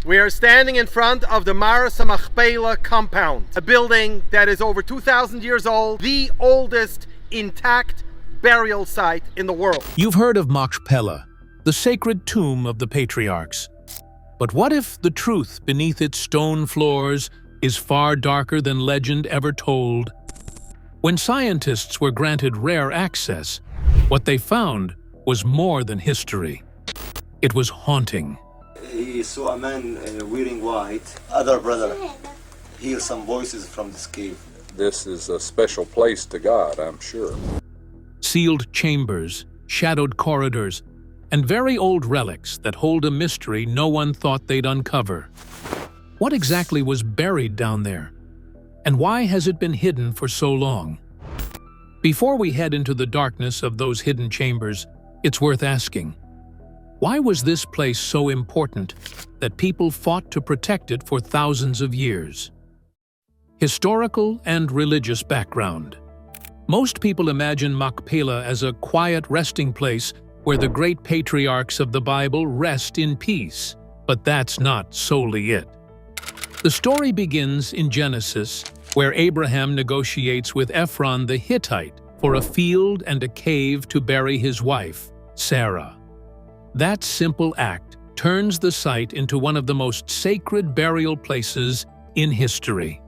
We are standing in front of the Machpelah compound, a building that is over 2,000 years old, the oldest intact burial site in the world. You've heard of Machpelah, the sacred tomb of the patriarchs. But what if the truth beneath its stone floors is far darker than legend ever told? When scientists were granted rare access, what they found was more than history. It was haunting. He saw a man wearing white. Other brother hear some voices from this cave. This is a special place to God, I'm sure. Sealed chambers, shadowed corridors, and very old relics that hold a mystery no one thought they'd uncover. What exactly was buried down there? And why has it been hidden for so long? Before we head into the darkness of those hidden chambers, it's worth asking, why was this place so important that people fought to protect it for thousands of years? Historical and religious background. Most people imagine Machpelah as a quiet resting place where the great patriarchs of the Bible rest in peace, but that's not solely it. The story begins in Genesis, where Abraham negotiates with Ephron the Hittite for a field and a cave to bury his wife, Sarah. That simple act turns the site into one of the most sacred burial places in history.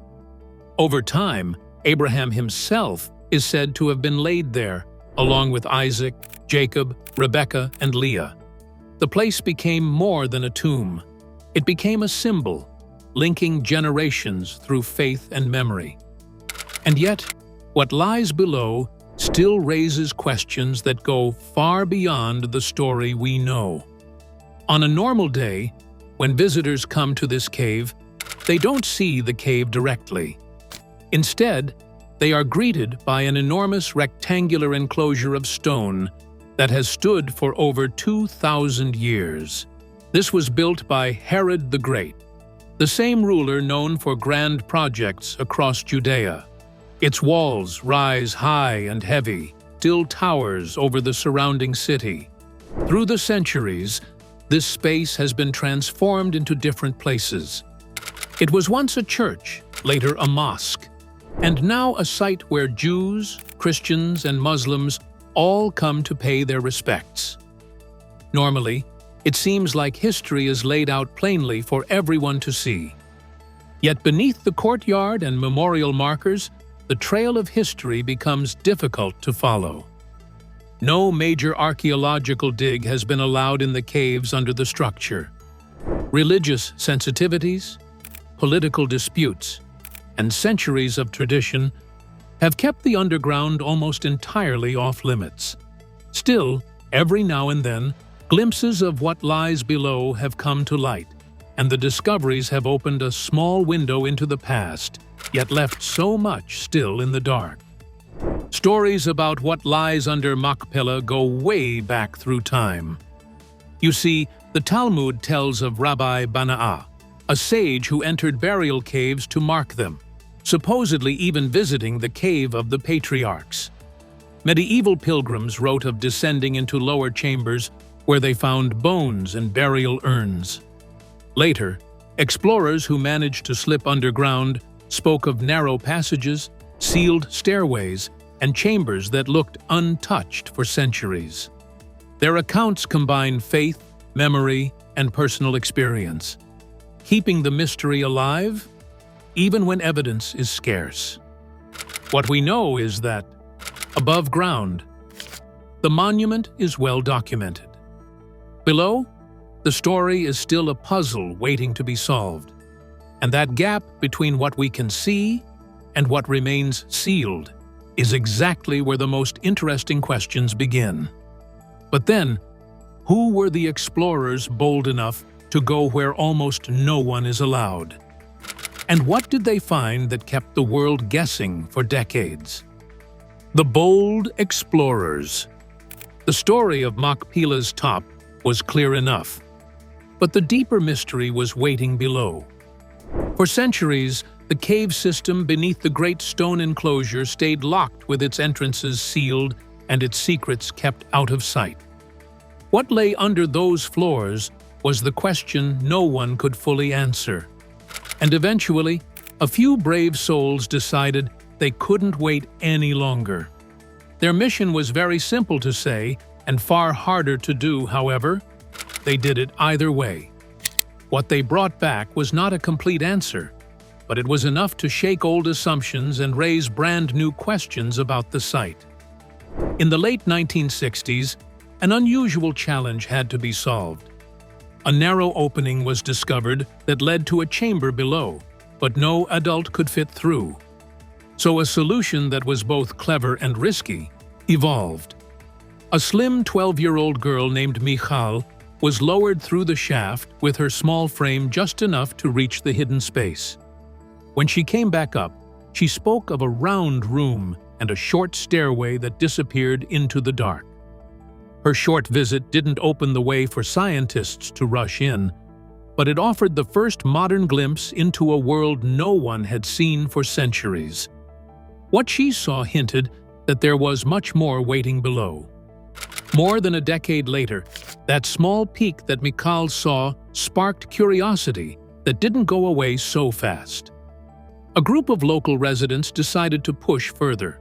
Over time, Abraham himself is said to have been laid there, along with Isaac, Jacob, Rebekah, and Leah. The place became more than a tomb. It became a symbol, linking generations through faith and memory. And yet, what lies below still raises questions that go far beyond the story we know. On a normal day, when visitors come to this cave, they don't see the cave directly. Instead, they are greeted by an enormous rectangular enclosure of stone that has stood for over 2,000 years. This was built by Herod the Great, the same ruler known for grand projects across Judea. Its walls rise high and heavy, still towers over the surrounding city. Through the centuries, this space has been transformed into different places. It was once a church, later a mosque, and now a site where Jews, Christians, and Muslims all come to pay their respects. Normally, it seems like history is laid out plainly for everyone to see. Yet beneath the courtyard and memorial markers, the trail of history becomes difficult to follow. No major archaeological dig has been allowed in the caves under the structure. Religious sensitivities, political disputes, and centuries of tradition have kept the underground almost entirely off-limits. Still, every now and then, glimpses of what lies below have come to light, and the discoveries have opened a small window into the past, yet left so much still in the dark. Stories about what lies under Machpelah go way back through time. You see, the Talmud tells of Rabbi Bana'ah, a sage who entered burial caves to mark them, supposedly even visiting the cave of the patriarchs. Medieval pilgrims wrote of descending into lower chambers where they found bones and burial urns. Later, explorers who managed to slip underground spoke of narrow passages, sealed stairways, and chambers that looked untouched for centuries. Their accounts combine faith, memory, and personal experience, keeping the mystery alive even when evidence is scarce. What we know is that, above ground, the monument is well documented. Below, the story is still a puzzle waiting to be solved, and that gap between what we can see and what remains sealed is exactly where the most interesting questions begin. But then, who were the explorers bold enough to go where almost no one is allowed? And what did they find that kept the world guessing for decades? The bold explorers. The story of Machpelah's top was clear enough, but the deeper mystery was waiting below. For centuries, the cave system beneath the great stone enclosure stayed locked with its entrances sealed and its secrets kept out of sight. What lay under those floors was the question no one could fully answer. And eventually, a few brave souls decided they couldn't wait any longer. Their mission was very simple to say and far harder to do, however. They did it either way. What they brought back was not a complete answer, but it was enough to shake old assumptions and raise brand new questions about the site. In the late 1960s, an unusual challenge had to be solved. A narrow opening was discovered that led to a chamber below, but no adult could fit through. So a solution that was both clever and risky evolved. A slim 12-year-old girl named Michal was lowered through the shaft with her small frame just enough to reach the hidden space. When she came back up, she spoke of a round room and a short stairway that disappeared into the dark. Her short visit didn't open the way for scientists to rush in, but it offered the first modern glimpse into a world no one had seen for centuries. What she saw hinted that there was much more waiting below. More than a decade later, that small peak that Michal saw sparked curiosity that didn't go away so fast. A group of local residents decided to push further.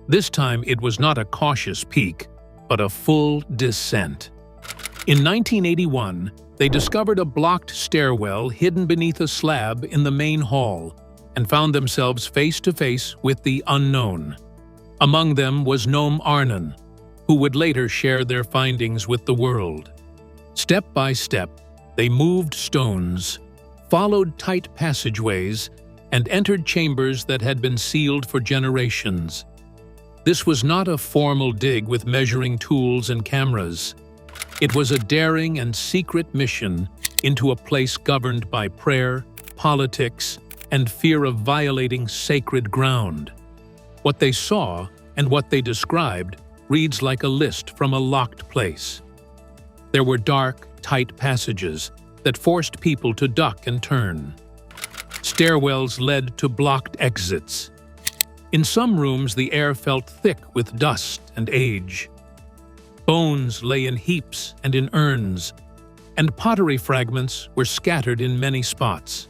This time it was not a cautious peak, but a full descent. In 1981, they discovered a blocked stairwell hidden beneath a slab in the main hall and found themselves face to face with the unknown. Among them was Noam Arnon, who would later share their findings with the world. Step by step, they moved stones, followed tight passageways, and entered chambers that had been sealed for generations. This was not a formal dig with measuring tools and cameras. It was a daring and secret mission into a place governed by prayer, politics, and fear of violating sacred ground. What they saw and what they described reads like a list from a locked place. There were dark, tight passages that forced people to duck and turn. Stairwells led to blocked exits. In some rooms, the air felt thick with dust and age. Bones lay in heaps and in urns, and pottery fragments were scattered in many spots.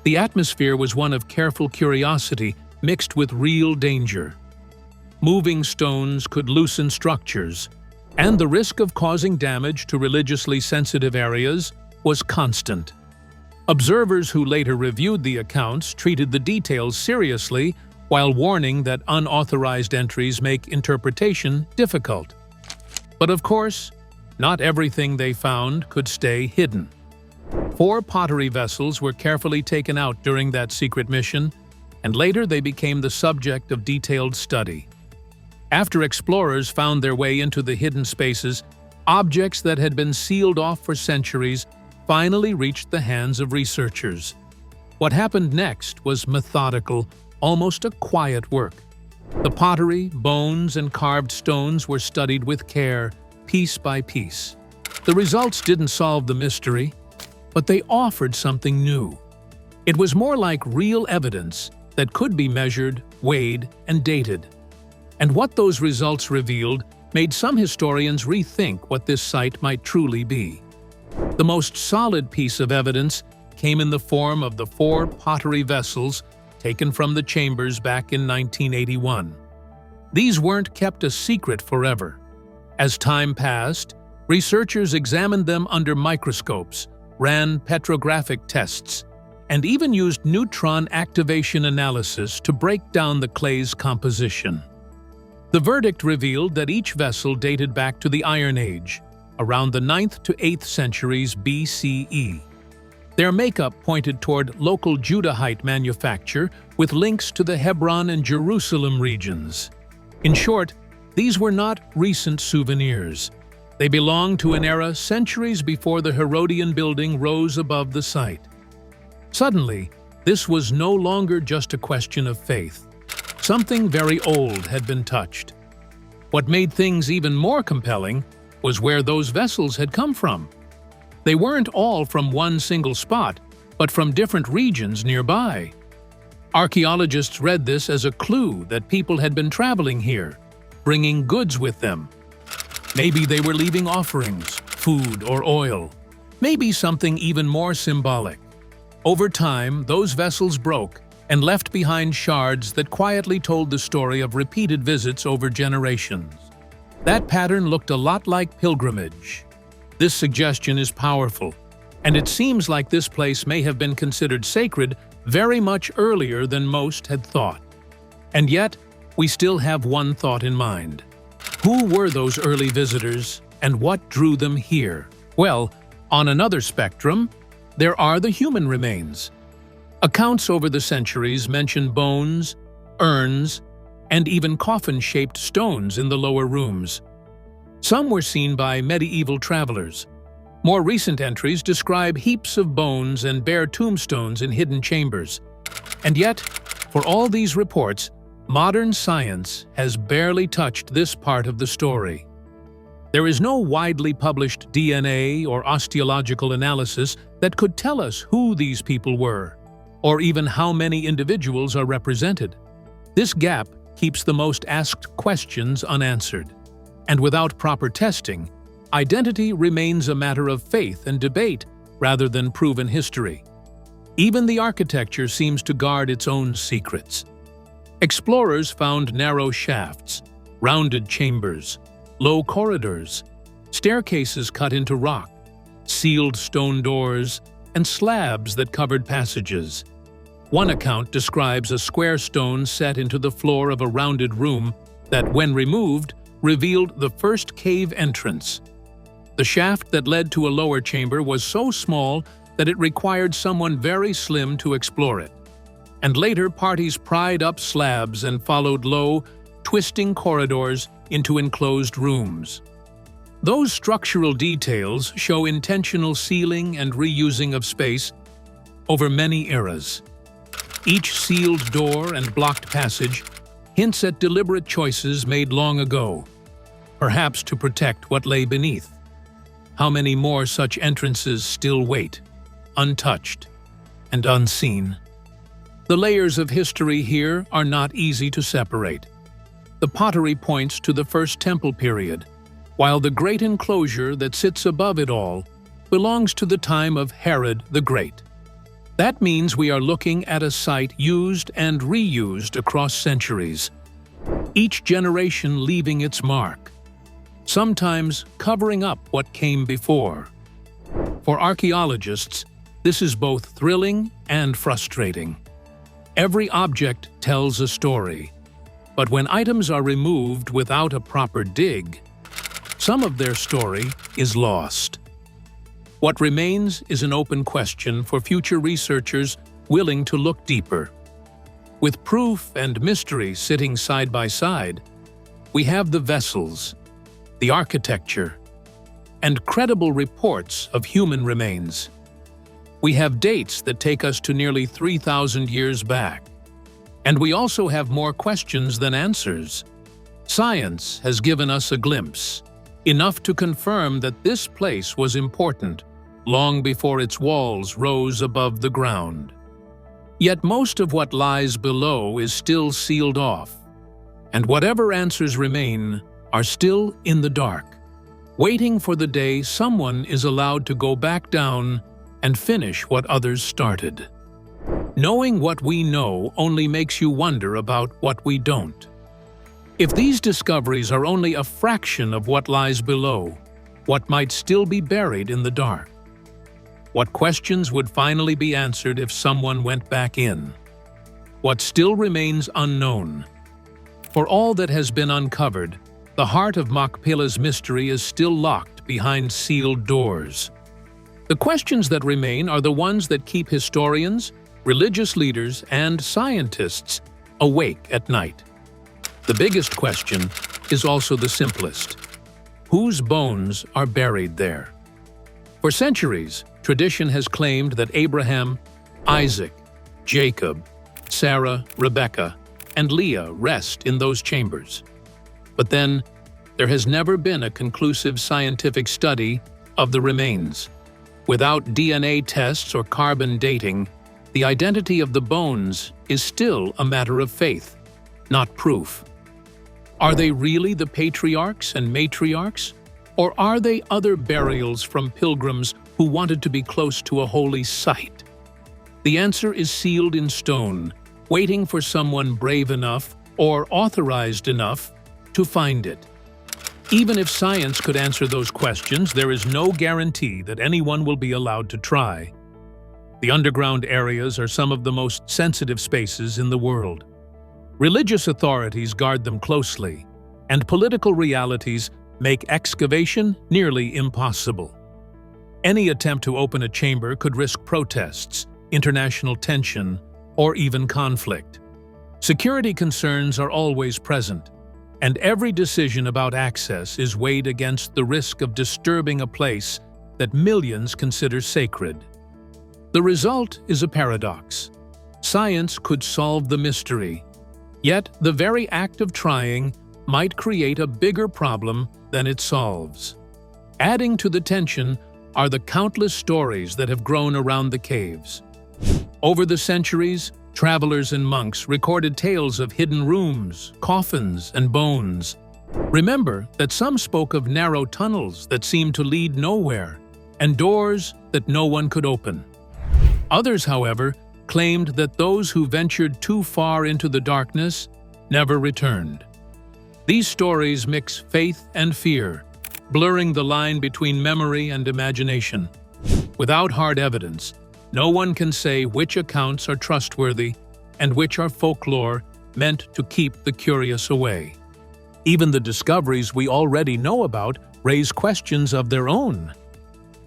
The atmosphere was one of careful curiosity mixed with real danger. Moving stones could loosen structures, and the risk of causing damage to religiously sensitive areas was constant. Observers who later reviewed the accounts treated the details seriously while warning that unauthorized entries make interpretation difficult. But of course, not everything they found could stay hidden. 4 pottery vessels were carefully taken out during that secret mission, and later they became the subject of detailed study. After explorers found their way into the hidden spaces, objects that had been sealed off for centuries finally reached the hands of researchers. What happened next was methodical, almost a quiet work. The pottery, bones, and carved stones were studied with care, piece by piece. The results didn't solve the mystery, but they offered something new. It was more like real evidence that could be measured, weighed, and dated. And what those results revealed made some historians rethink what this site might truly be. The most solid piece of evidence came in the form of the 4 pottery vessels taken from the chambers back in 1981. These weren't kept a secret forever. As time passed, researchers examined them under microscopes, ran petrographic tests, and even used neutron activation analysis to break down the clay's composition. The verdict revealed that each vessel dated back to the Iron Age, around the 9th to 8th centuries BCE. Their makeup pointed toward local Judahite manufacture with links to the Hebron and Jerusalem regions. In short, these were not recent souvenirs. They belonged to an era centuries before the Herodian building rose above the site. Suddenly, this was no longer just a question of faith. Something very old had been touched. What made things even more compelling was where those vessels had come from. They weren't all from one single spot, but from different regions nearby. Archaeologists read this as a clue that people had been traveling here, bringing goods with them. Maybe they were leaving offerings, food or oil. Maybe something even more symbolic. Over time, those vessels broke and left behind shards that quietly told the story of repeated visits over generations. That pattern looked a lot like pilgrimage. This suggestion is powerful, and it seems like this place may have been considered sacred very much earlier than most had thought. And yet, we still have one thought in mind. Who were those early visitors, and what drew them here? Well, on another spectrum, there are the human remains. Accounts over the centuries mention bones, urns, and even coffin-shaped stones in the lower rooms. Some were seen by medieval travelers. More recent entries describe heaps of bones and bare tombstones in hidden chambers. And yet, for all these reports, modern science has barely touched this part of the story. There is no widely published DNA or osteological analysis that could tell us who these people were, or even how many individuals are represented. This gap keeps the most asked questions unanswered. And without proper testing, identity remains a matter of faith and debate rather than proven history. Even the architecture seems to guard its own secrets. Explorers found narrow shafts, rounded chambers, low corridors, staircases cut into rock, sealed stone doors, and slabs that covered passages. One account describes a square stone set into the floor of a rounded room that, when removed, revealed the first cave entrance. The shaft that led to a lower chamber was so small that it required someone very slim to explore it. And later, parties pried up slabs and followed low, twisting corridors into enclosed rooms. Those structural details show intentional sealing and reusing of space over many eras. Each sealed door and blocked passage hints at deliberate choices made long ago, perhaps to protect what lay beneath. How many more such entrances still wait, untouched and unseen? The layers of history here are not easy to separate. The pottery points to the First Temple period, while the great enclosure that sits above it all belongs to the time of Herod the Great. That means we are looking at a site used and reused across centuries, each generation leaving its mark, sometimes covering up what came before. For archaeologists, this is both thrilling and frustrating. Every object tells a story, but when items are removed without a proper dig, some of their story is lost. What remains is an open question for future researchers willing to look deeper. With proof and mystery sitting side by side, we have the vessels, the architecture, and credible reports of human remains. We have dates that take us to nearly 3,000 years back. And we also have more questions than answers. Science has given us a glimpse, enough to confirm that this place was important long before its walls rose above the ground. Yet most of what lies below is still sealed off, and whatever answers remain are still in the dark, waiting for the day someone is allowed to go back down and finish what others started. Knowing what we know only makes you wonder about what we don't. If these discoveries are only a fraction of what lies below, what might still be buried in the dark? What questions would finally be answered if someone went back in? What still remains unknown? For all that has been uncovered, the heart of Machpelah's mystery is still locked behind sealed doors. The questions that remain are the ones that keep historians, religious leaders, and scientists awake at night. The biggest question is also the simplest. Whose bones are buried there? For centuries, tradition has claimed that Abraham, Isaac, Jacob, Sarah, Rebecca, and Leah rest in those chambers. But then, there has never been a conclusive scientific study of the remains. Without DNA tests or carbon dating, the identity of the bones is still a matter of faith, not proof. Are they really the patriarchs and matriarchs? Or are they other burials from pilgrims who wanted to be close to a holy site? The answer is sealed in stone, waiting for someone brave enough or authorized enough to find it. Even if science could answer those questions, there is no guarantee that anyone will be allowed to try. The underground areas are some of the most sensitive spaces in the world. Religious authorities guard them closely, and political realities make excavation nearly impossible. Any attempt to open a chamber could risk protests, international tension, or even conflict. Security concerns are always present, and every decision about access is weighed against the risk of disturbing a place that millions consider sacred. The result is a paradox. Science could solve the mystery, yet the very act of trying might create a bigger problem than it solves. Adding to the tension are the countless stories that have grown around the caves. Over the centuries, travelers and monks recorded tales of hidden rooms, coffins, and bones. Remember that some spoke of narrow tunnels that seemed to lead nowhere, and doors that no one could open. Others, however, claimed that those who ventured too far into the darkness never returned. These stories mix faith and fear, blurring the line between memory and imagination. Without hard evidence, no one can say which accounts are trustworthy and which are folklore meant to keep the curious away. Even the discoveries we already know about raise questions of their own.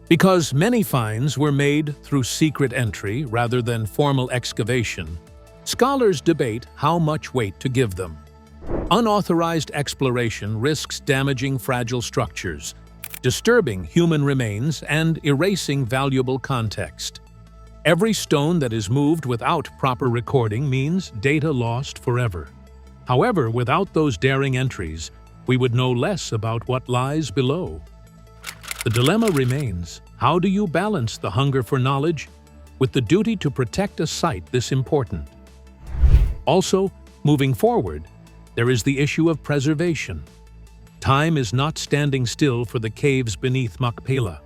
Because many finds were made through secret entry rather than formal excavation, scholars debate how much weight to give them. Unauthorized exploration risks damaging fragile structures, disturbing human remains, and erasing valuable context. Every stone that is moved without proper recording means data lost forever. However, without those daring entries, we would know less about what lies below. The dilemma remains: how do you balance the hunger for knowledge with the duty to protect a site this important? Also, moving forward, there is the issue of preservation. Time is not standing still for the caves beneath Machpelah.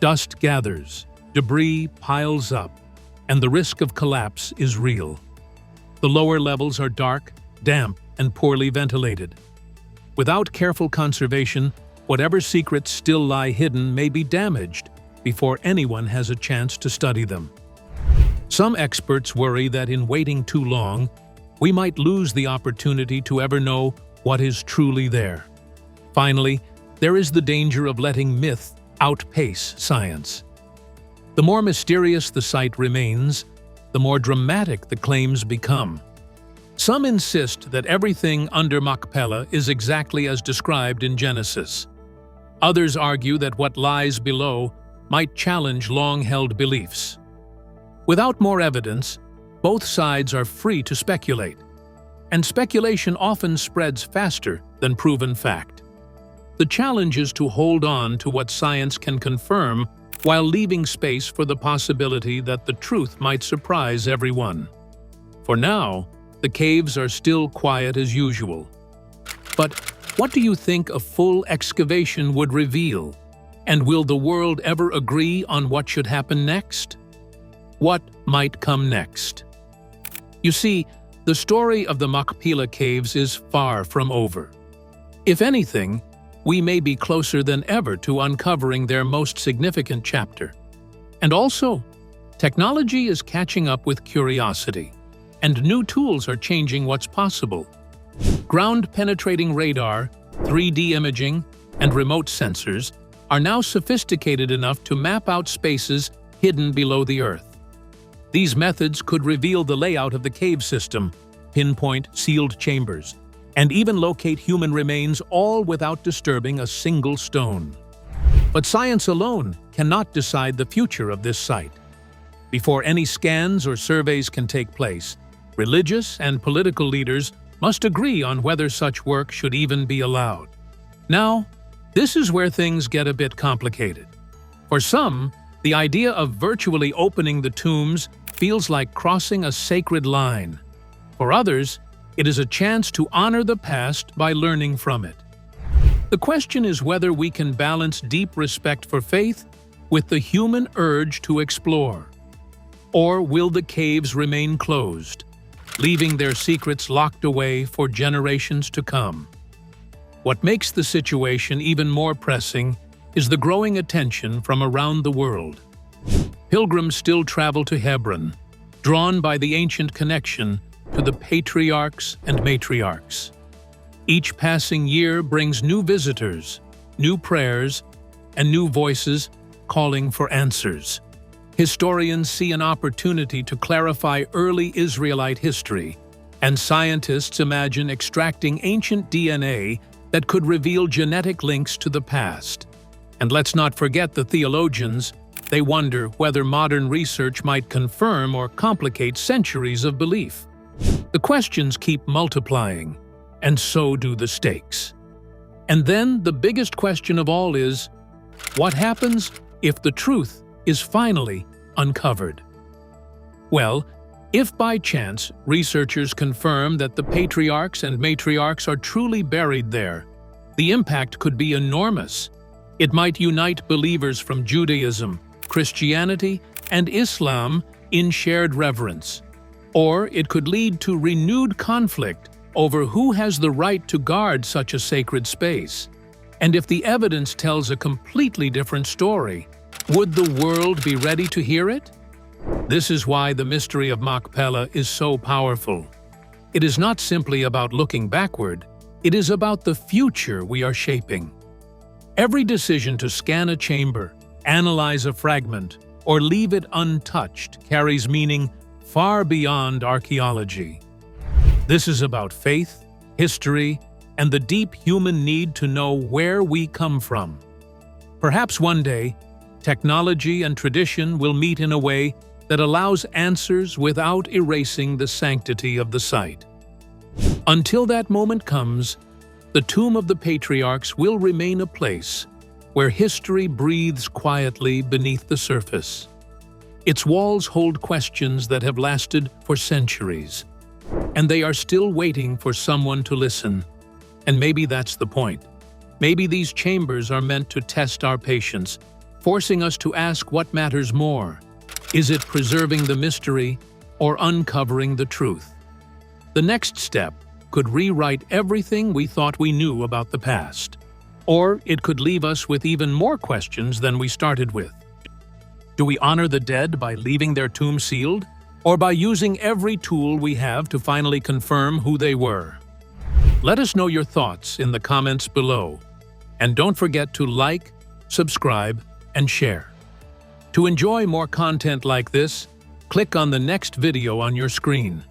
Dust gathers, debris piles up, and the risk of collapse is real. The lower levels are dark, damp, and poorly ventilated. Without careful conservation, whatever secrets still lie hidden may be damaged before anyone has a chance to study them. Some experts worry that in waiting too long, we might lose the opportunity to ever know what is truly there. Finally, there is the danger of letting myth outpace science. The more mysterious the site remains, the more dramatic the claims become. Some insist that everything under Machpelah is exactly as described in Genesis. Others argue that what lies below might challenge long-held beliefs. Without more evidence, both sides are free to speculate, and speculation often spreads faster than proven fact. The challenge is to hold on to what science can confirm while leaving space for the possibility that the truth might surprise everyone. For now, the caves are still quiet as usual. But what do you think a full excavation would reveal? And will the world ever agree on what should happen next? What might come next? You see, the story of the Machpelah caves is far from over. If anything, we may be closer than ever to uncovering their most significant chapter. And also, technology is catching up with curiosity, and new tools are changing what's possible. Ground-penetrating radar, 3D imaging, and remote sensors are now sophisticated enough to map out spaces hidden below the Earth. These methods could reveal the layout of the cave system, pinpoint sealed chambers, and even locate human remains, all without disturbing a single stone. But science alone cannot decide the future of this site. Before any scans or surveys can take place, religious and political leaders must agree on whether such work should even be allowed. Now, this is where things get a bit complicated. For some, the idea of virtually opening the tombs feels like crossing a sacred line. For others, it is a chance to honor the past by learning from it. The question is whether we can balance deep respect for faith with the human urge to explore? Or will the caves remain closed, leaving their secrets locked away for generations to come? What makes the situation even more pressing is the growing attention from around the world. Pilgrims still travel to Hebron, drawn by the ancient connection to the patriarchs and matriarchs. Each passing year brings new visitors, new prayers, and new voices calling for answers. Historians see an opportunity to clarify early Israelite history, and scientists imagine extracting ancient DNA that could reveal genetic links to the past. And let's not forget the theologians. They wonder whether modern research might confirm or complicate centuries of belief. The questions keep multiplying, and so do the stakes. And then the biggest question of all is, what happens if the truth is finally uncovered? Well, if by chance researchers confirm that the patriarchs and matriarchs are truly buried there, the impact could be enormous. It might unite believers from Judaism, Christianity, and Islam in shared reverence. Or it could lead to renewed conflict over who has the right to guard such a sacred space. And if the evidence tells a completely different story, would the world be ready to hear it? This is why the mystery of Machpelah is so powerful. It is not simply about looking backward, it is about the future we are shaping. Every decision to scan a chamber, analyze a fragment, or leave it untouched carries meaning far beyond archaeology. This is about faith, history, and the deep human need to know where we come from. Perhaps one day, technology and tradition will meet in a way that allows answers without erasing the sanctity of the site. Until that moment comes, the tomb of the patriarchs will remain a place where history breathes quietly beneath the surface. Its walls hold questions that have lasted for centuries, and they are still waiting for someone to listen. And maybe that's the point. Maybe these chambers are meant to test our patience, forcing us to ask what matters more. Is it preserving the mystery or uncovering the truth? The next step could rewrite everything we thought we knew about the past. Or it could leave us with even more questions than we started with. Do we honor the dead by leaving their tomb sealed, or by using every tool we have to finally confirm who they were? Let us know your thoughts in the comments below. And don't forget to like, subscribe, and share. To enjoy more content like this, click on the next video on your screen.